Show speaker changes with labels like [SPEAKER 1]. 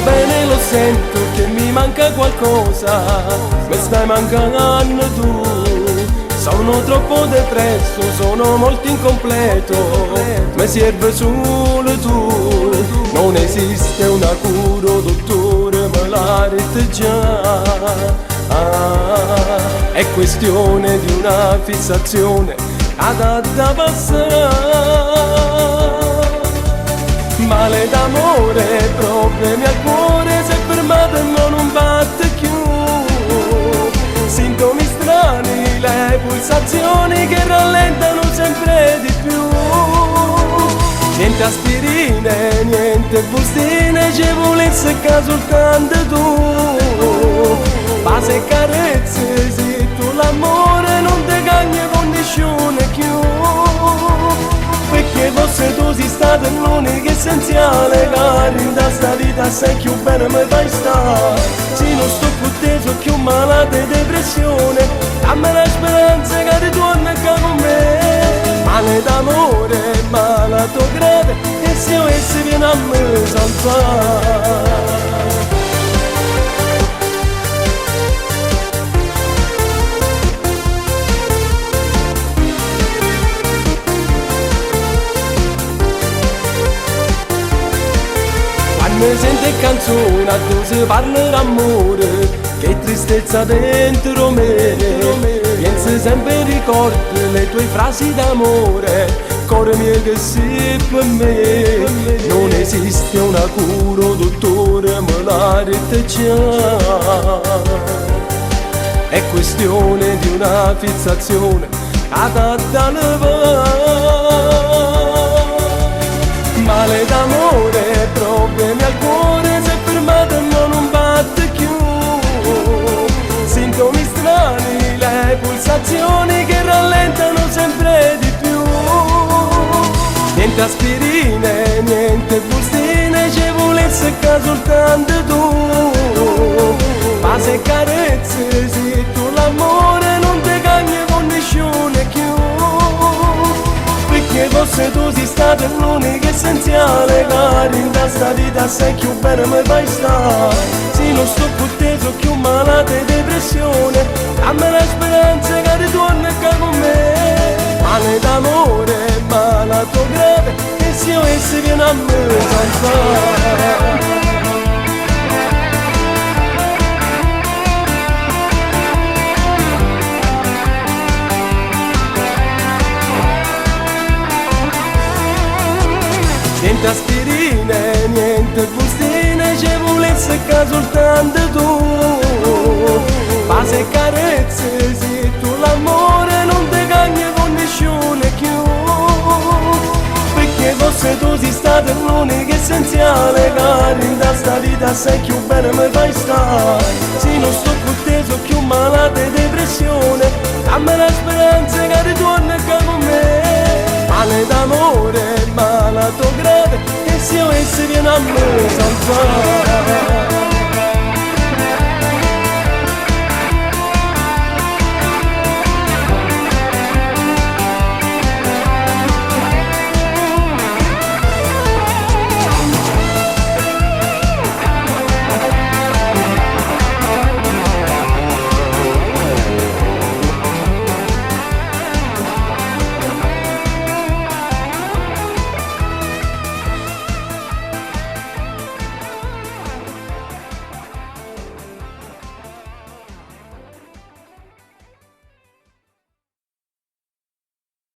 [SPEAKER 1] bene lo sento che mi manca qualcosa, mi stai mancando tu. Sono troppo depresso, sono molto incompleto, mi serve solo tu. Non esiste una cura, dottore, me l'ha detto già. È questione di una fissazione adatta a passare. Male d'amore, problemi al cuore, si è fermato e non batte più. Sintomi strani, le pulsazioni che rallentano sempre di più. Niente aspirine, niente bustine, ci volesse che soltanto tu. Base e carezze, se tu l'amore non ti cambia condizione più. Perché forse tu sei stata l'unica essenziale, che in questa vita sei più bene mi fai stare. Se non sto con te sono più malata di depressione, dammi la speranza che ritorni con me. Male d'amore, malato grave, e se io essi viene a me salvare. Mi sente canzone, a tu si parla d'amore, che tristezza dentro me. Penso sempre ricordi le tue frasi d'amore, cuore mio che sei per me. Non esiste una cura, dottore, me l'ha detto già. È questione di una fissazione adatta a male d'amore, problemi al cuore, si è fermato e non batte più. Sintomi strani, le pulsazioni che rallentano sempre di più. Niente aspirine, niente bustine, ci volesse che soltanto tu. Base e carezze, se tu l'amore non ti cambia condizione più. Perché forse tu sei stata l'unica essenziale, che in questa vita sei più bene mi fai stare. Se non sto con te sono più malata di depressione, dammi la speranza che ritorni con me. Male d'amore, malato grave, e se io essi viene a me salvare. Niente aspirine, niente bustine, ci volesse che soltanto tu. Base e carezze, se tu l'amore non ti cambia condizione più. Perché forse tu sei stata l'unica essenziale, che in questa vita sei più bene mi fai stare. Se non sto con te sono più malata di depressione, dammi la speranza che ritorni con me. Male d'amore, malato grave, e se io essi viene a me salvare.